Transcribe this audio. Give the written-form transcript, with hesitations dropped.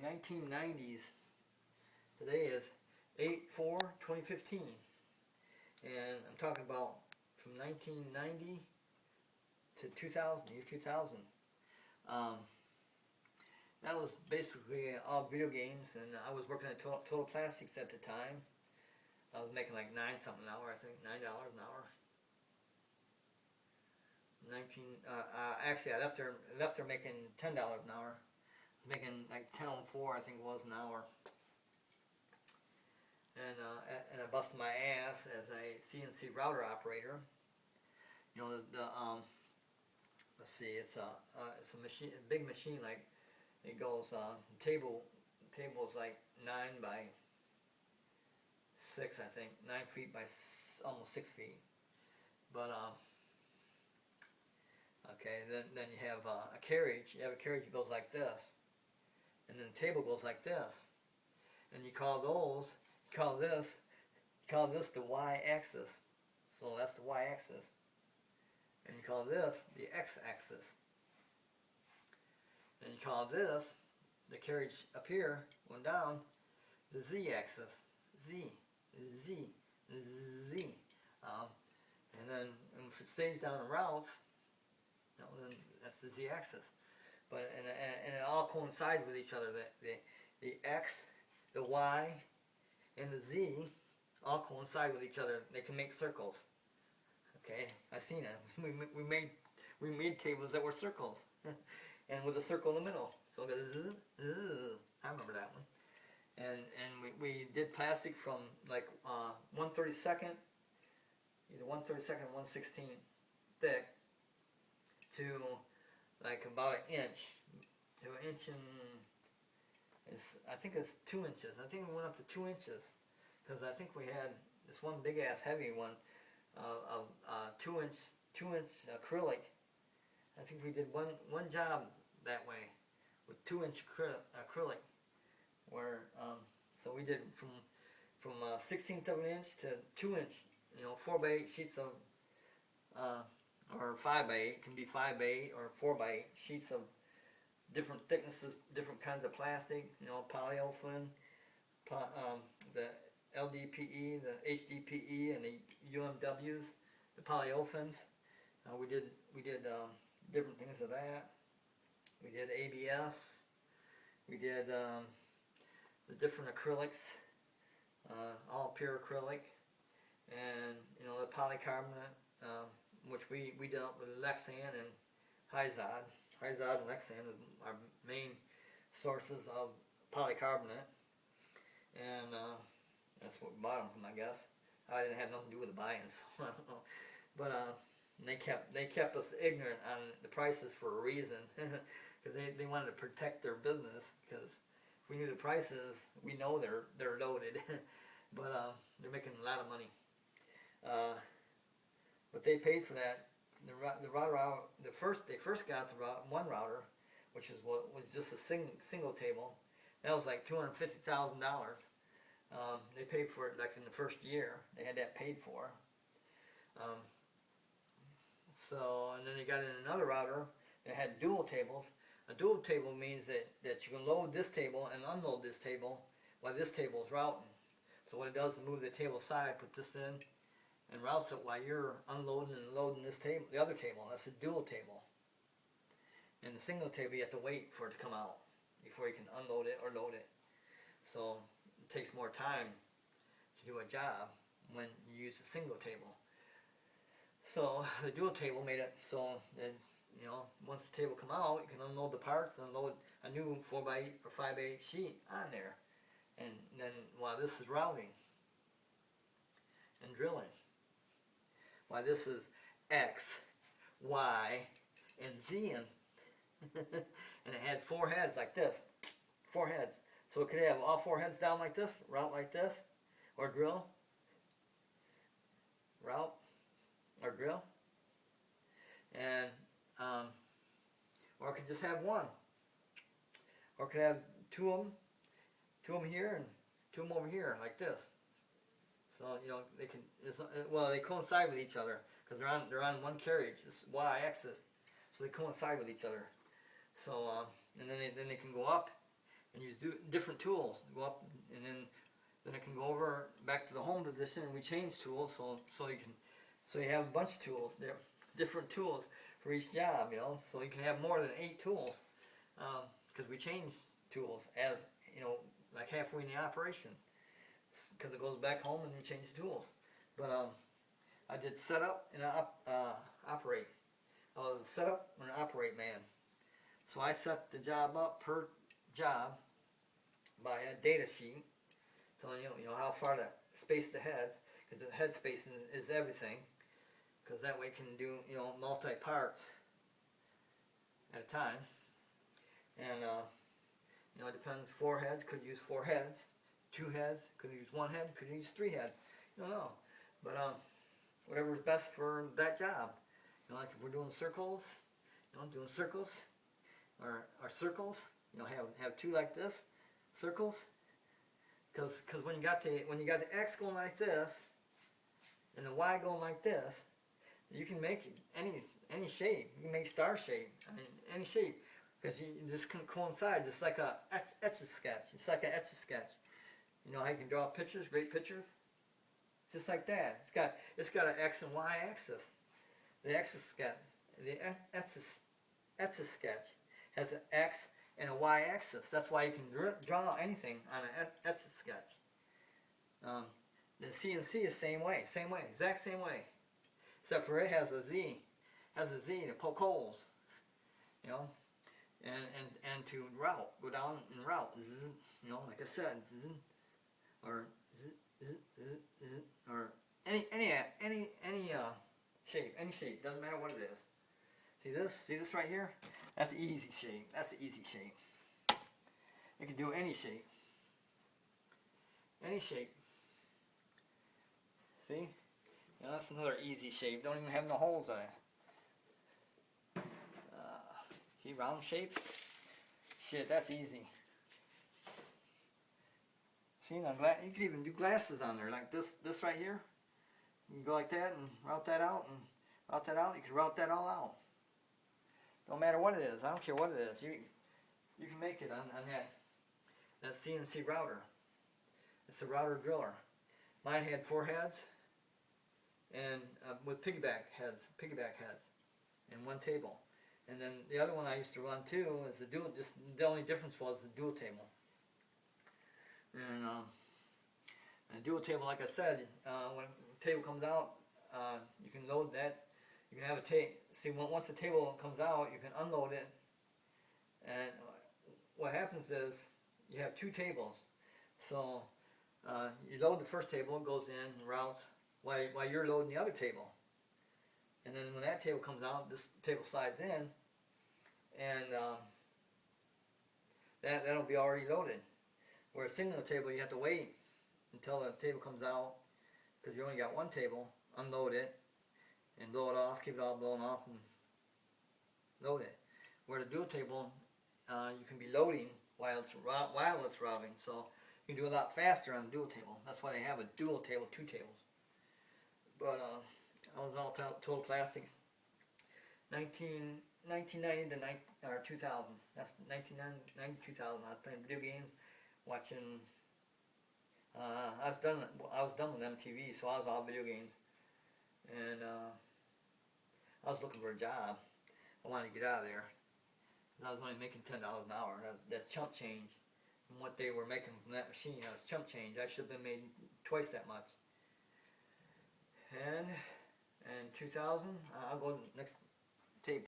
1990s. Today is 8/4/2015, and I'm talking about from 1990 to 2000, year 2000. Um, that was basically all video games, and I was working at Total Plastics at the time. I was making like $9 something an hour, I think, $9 an hour. 19. Actually, I left there making $10 an hour. I was making like 10.04, I think it was, an hour. And I busted my ass as a CNC router operator. You know let's see, it's a machine, a big machine. Like it goes table is like 9 by 6, I think, 9 feet by almost 6 feet. But okay, then you have a carriage. You have a carriage that goes like this, and then the table goes like this, and you call this the y-axis. So that's the y-axis, and you call this the x-axis, and you call this, the carriage up here going down, the z-axis. Z. And then if it stays down the routes, then that's the z-axis. But and it all coincides with each other. The x, the y, and the z all coincide with each other. They can make circles. Okay, I've seen it. We made tables that were circles, and with a circle in the middle. So I remember that one. And we did plastic from like 1/32, either 1/32 or 1/16 thick, to like about an inch, to an inch and I think it's 2 inches. I think we went up to 2 inches, because I think we had this one big ass heavy one, 2 inch acrylic. I think we did one job that way with 2-inch acrylic, where so we did from 1/16 of an inch to 2-inch, 4x8 sheets of or 5x8, it can be 5x8 or 4x8 sheets of different thicknesses, different kinds of plastic, polyolefin, the LDPE, the HDPE, and the UMWs, the polyolefins. We did different things of that. We did ABS. We did the different acrylics, all pure acrylic, and the polycarbonate, which we dealt with Lexan and Hyzod. Hyzod and Lexan are our main sources of polycarbonate, and that's what we bought them from, I guess. I didn't have nothing to do with the buying, so I don't know. But they kept us ignorant on the prices for a reason, because they wanted to protect their business. Because if we knew the prices, we know they're loaded, but they're making a lot of money. But they paid for that. The router, they first got the one router, which is what was just a single table. That was like $250,000. They paid for it like in the first year. They had that paid for. And then they got in another router that had dual tables. A dual table means that you can load this table and unload this table while this table is routing. So what it does is move the table aside, put this in, and routes it while you're unloading and loading this table, the other table. That's a dual table. And the single table, you have to wait for it to come out before you can unload it or load it. So it takes more time to do a job when you use a single table. So the dual table made it so that once the table come out, you can unload the parts and unload a new 4x8 or 5x8 sheet on there. And then while this is routing and drilling, while this is X, Y, and Z, and it had 4 heads like this, 4 heads. So it could have all 4 heads down like this, route like this, or drill, route, or drill, and or it could just have one, or it could have two of them here and 2 of them over here like this. So they can, they coincide with each other because they're on one carriage, this y-axis, so they coincide with each other. So and then they can go up and use different tools. Go up, and then it can go over back to the home position, and we change tools so you have a bunch of tools, different tools for each job, you know, so you can have more than 8 tools, because we change tools as, you know, like halfway in the operation, because it goes back home and you change the tools. But I did set up and operate. I was a set up and an operate man. So I set the job up per job by a data sheet, telling you know how far to space the heads, because the head spacing is everything. Because that way you can do, you know, multi parts at a time. And you know, it depends. 4 heads, could use 4 heads. 2 heads, could use 1 head, could use 3 heads. You don't know. But whatever's best for that job. You know, like if we're doing circles, you know, doing circles or circles, you know, have 2 like this, circles. Because when you got the X going like this and the Y going like this, you can make any shape. You can make star shape. I mean, any shape, because you just can coincide. It's like a etch-a-sketch. It's like an etch-a-sketch. You know how you can draw pictures, great pictures? Just like that. It's got an X and Y axis. The etch-a-sketch, the etch-a-sketch has an X and a Y axis. That's why you can draw anything on an etch-a-sketch. The CNC is same way, exact same way. Except for it has a Z to poke holes, you know, and to route, go down and route, you know, like I said, or or any shape, doesn't matter what it is. See this right here? That's the easy shape. That's the easy shape. You can do any shape. Any shape. See? You know, that's another easy shape. Don't even have no holes in it. See, round shape? Shit, that's easy. See, now you could even do glasses on there, like this right here. You can go like that and route that out, and route that out. You can route that all out. Don't matter what it is. I don't care what it is. You can make it on that CNC router. It's a router driller. Mine had 4 heads, and with piggyback heads, and 1 table. And then the other one I used to run too is the dual. Just the only difference was the dual table. And the dual table, like I said, when the table comes out, you can load that. You can have a table. See, once the table comes out, you can unload it. And what happens is you have 2 tables. So you load the first table, it goes in and routes while you're loading the other table. And then when that table comes out, this table slides in, and that'll be already loaded. Where a single table, you have to wait until the table comes out, because you only got 1 table. Unload it and blow it off, keep it all blown off, and load it. Where the dual table, you can be loading while it's routing, so you can do a lot faster on the dual table. That's why they have a dual table, 2 tables. But I was all total plastic. 1990 to 2000. That's 1990 2000. I was playing video games, watching. I was done with MTV, so I was all video games, and I was looking for a job. I wanted to get out of there. I was only making $10 an hour. That's chump change from what they were making from that machine. That was chump change. I should have been made twice that much. And in 2000, I'll go next tape.